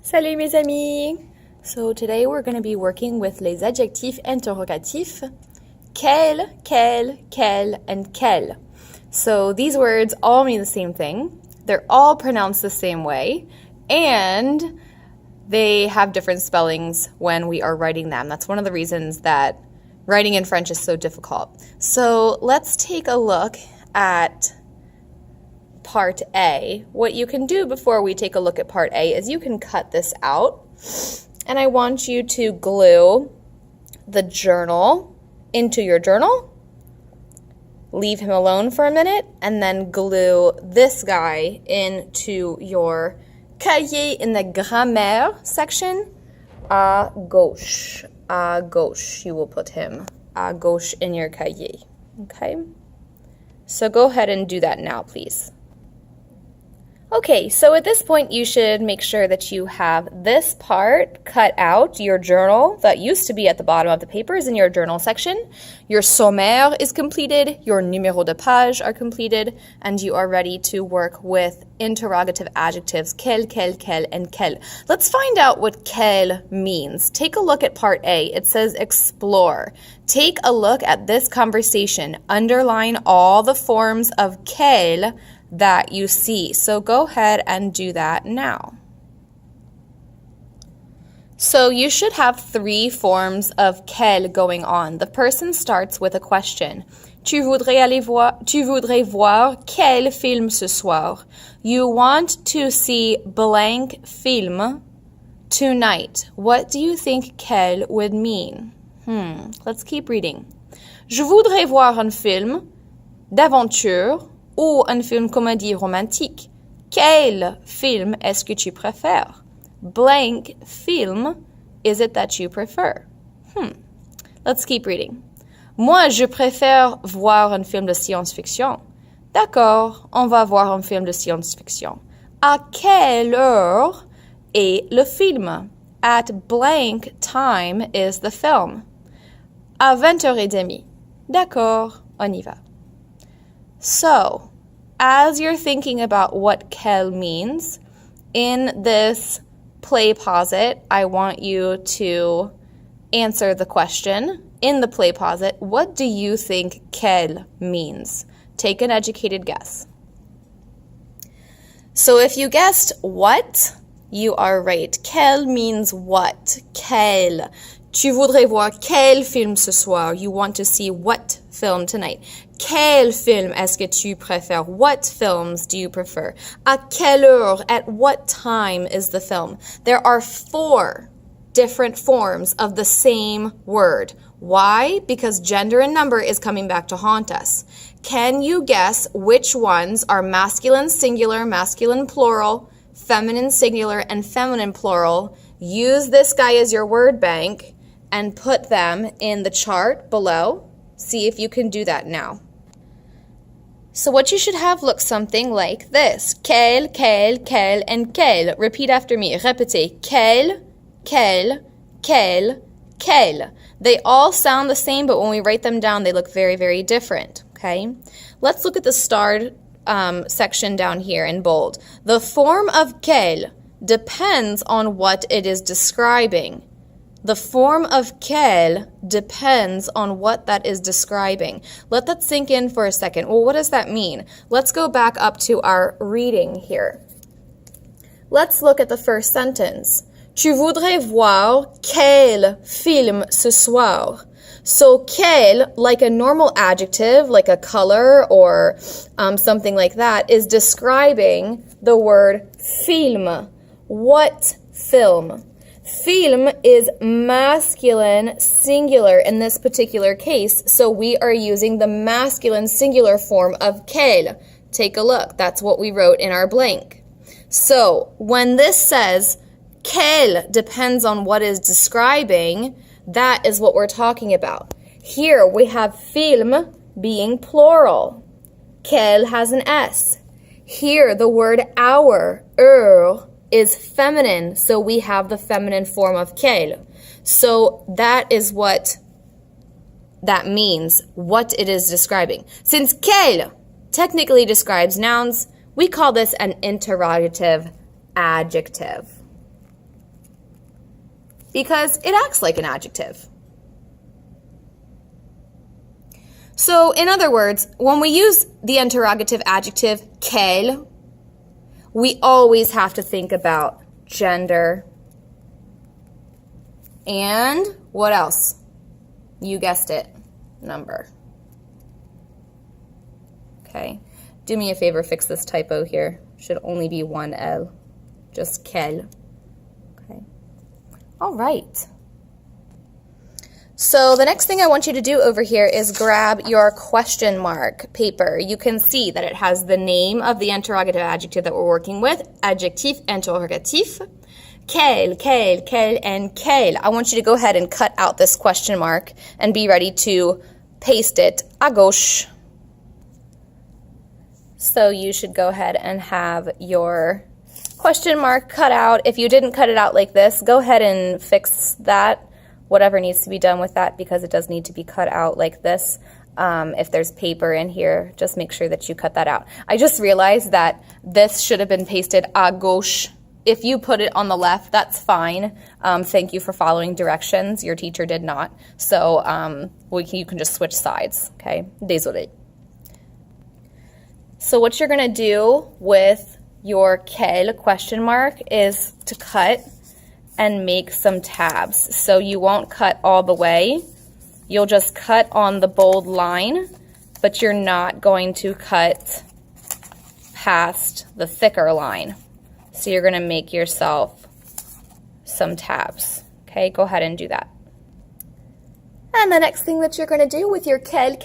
Salut mes amis! So today we're going to be working with les adjectifs interrogatifs quel, and quel. So these words all mean the same thing. They're all pronounced the same way, and they have different spellings when we are writing them. That's one of the reasons that writing in French is so difficult. So let's take a look at part A. What you can do before we take a look at part A is you can cut this out, and I want you to glue the journal into your journal, leave him alone for a minute, and then glue this guy into your cahier in the grammaire section. À gauche, you will put him à gauche in your cahier, okay? So go ahead and do that now, please. Okay, so at this point you should make sure that you have this part cut out. Your journal that used to be at the bottom of the paper is in your journal section. Your sommaire is completed, your numéro de page are completed, and you are ready to work with interrogative adjectives quel, and quel. Let's find out what quel means. Take a look at part A. It says explore. Take a look at this conversation. Underline all the forms of quel that you see. So go ahead and do that now. So you should have three forms of quel going on. The person starts with a question. Tu voudrais voir quel film ce soir? You want to see blank film tonight. What do you think quel would mean? Let's keep reading. Je voudrais voir un film d'aventure ou un film comédie romantique. Quel film est-ce que tu préfères? Blank film is it that you prefer? Let's keep reading. Moi, je préfère voir un film de science-fiction. D'accord, on va voir un film de science-fiction. À quelle heure est le film? At blank time is the film. À 20h30. D'accord, on y va. So, as you're thinking about what quel means, in this play posit, I want you to answer the question. In the play posit, what do you think quel means? Take an educated guess. So if you guessed what, you are right. Quel means what? Quel. Tu voudrais voir quel film ce soir? You want to see what film tonight? Quel film est-ce que tu préfères? What films do you prefer? À quelle heure? At what time is the film? There are 4 different forms of the same word. Why? Because gender and number is coming back to haunt us. Can you guess which ones are masculine singular, masculine plural, feminine singular, and feminine plural? Use this guy as your word bank and put them in the chart below. See if you can do that now. So what you should have looks something like this. Quel, and quel. Repeat after me. Répétez. Quel. They all sound the same, but when we write them down, they look very, very different. Okay? Let's look at the starred section down here in bold. The form of quel depends on what it is describing. The form of quel depends on what that is describing. Let that sink in for a second. Well, what does that mean? Let's go back up to our reading here. Let's look at the first sentence. Tu voudrais voir quel film ce soir? So quel, like a normal adjective, like a color or something like that, is describing the word film. What film? Film is masculine singular in this particular case, so we are using the masculine singular form of quel. Take a look. That's what we wrote in our blank. So when this says quel depends on what is describing, that is what we're talking about. Here we have film being plural. Quel has an S. Here the word our, is feminine, so we have the feminine form of quel. So that is what that means, what it is describing. Since quel technically describes nouns, we call this an interrogative adjective. because it acts like an adjective. So, in other words, when we use the interrogative adjective quel, we always have to think about gender and what else? You guessed it, number. Okay, do me a favor, fix this typo here. Should only be one L, just quel. Okay, all right. So the next thing I want you to do over here is grab your question mark paper. You can see that it has the name of the interrogative adjective that we're working with, adjectif interrogatif, quel, and quel. I want you to go ahead and cut out this question mark and be ready to paste it à gauche. So you should go ahead and have your question mark cut out. If you didn't cut it out like this, go ahead and fix that. Whatever needs to be done with that, because it does need to be cut out like this. If there's paper in here, just make sure that you cut that out. I just realized that this should have been pasted à gauche. If you put it on the left, that's fine. Thank you for following directions. Your teacher did not. So you can just switch sides, okay? Désolé. So what you're gonna do with your quel question mark is to cut and make some tabs. So you won't cut all the way. You'll just cut on the bold line, but you're not going to cut past the thicker line. So you're gonna make yourself some tabs. Okay, go ahead and do that. And the next thing that you're gonna do with your quel,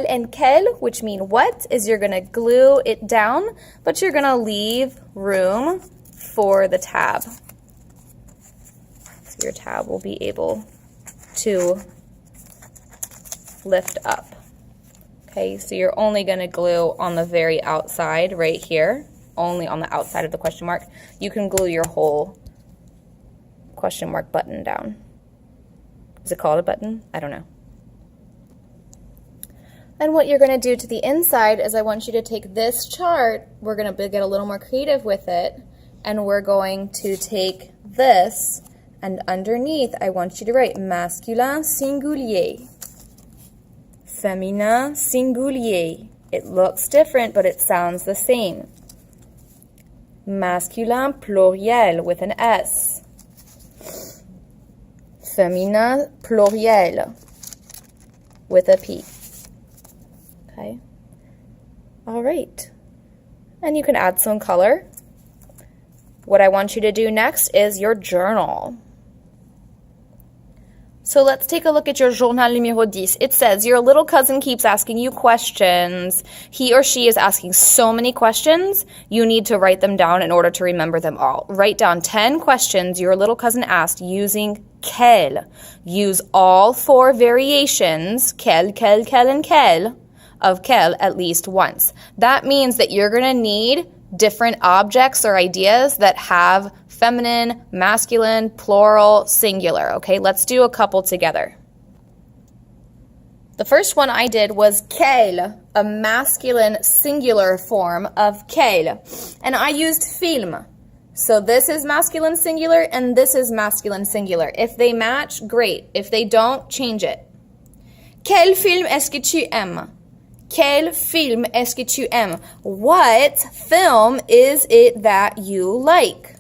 and quel, which mean what, is you're gonna glue it down, but you're gonna leave room for the tab. Your tab will be able to lift up. Okay, so you're only going to glue on the very outside right here, only on the outside of the question mark. You can glue your whole question mark button down. Is it called a button? I don't know. And what you're going to do to the inside is I want you to take this chart, we're going to get a little more creative with it, and we're going to take this, and underneath, I want you to write masculin singulier, féminin singulier. It looks different, but it sounds the same. Masculin pluriel with an S. Féminin pluriel with a P. Okay. All right. And you can add some color. What I want you to do next is your journal. So let's take a look at your journal numéro 10. It says, your little cousin keeps asking you questions. He or she is asking so many questions, you need to write them down in order to remember them all. Write down 10 questions your little cousin asked using quel. Use all 4 variations, quel, and quel, of quel at least once. That means that you're going to need different objects or ideas that have feminine, masculine, plural, singular. Okay, let's do a couple together. The first one I did was quel, a masculine singular form of quel. And I used film. So this is masculine singular and this is masculine singular. If they match, great. If they don't, change it. Quel film est-ce que tu aimes? Quel film est-ce que tu aimes? What film is it that you like?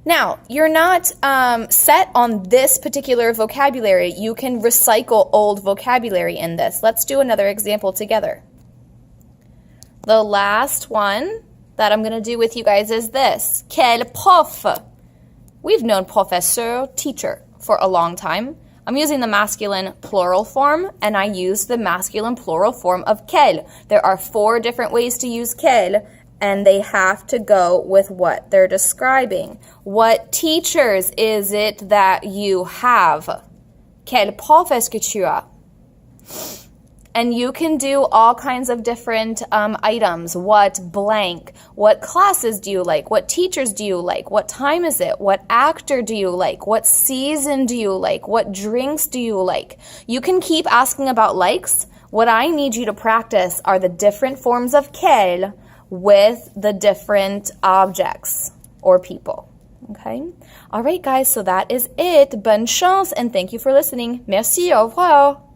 Now, you're not set on this particular vocabulary. You can recycle old vocabulary in this. Let's do another example together. The last one that I'm going to do with you guys is this. Quel prof? We've known professeur, teacher, for a long time. I'm using the masculine plural form, and I use the masculine plural form of quel. There are 4 different ways to use quel, and they have to go with what they're describing. What teachers is it that you have? Quel prof est-ce que tu as? And you can do all kinds of different items. What blank? What classes do you like? What teachers do you like? What time is it? What actor do you like? What season do you like? What drinks do you like? You can keep asking about likes. What I need you to practice are the different forms of quel with the different objects or people. Okay? All right, guys, so that is it. Bonne chance, and thank you for listening. Merci, au revoir.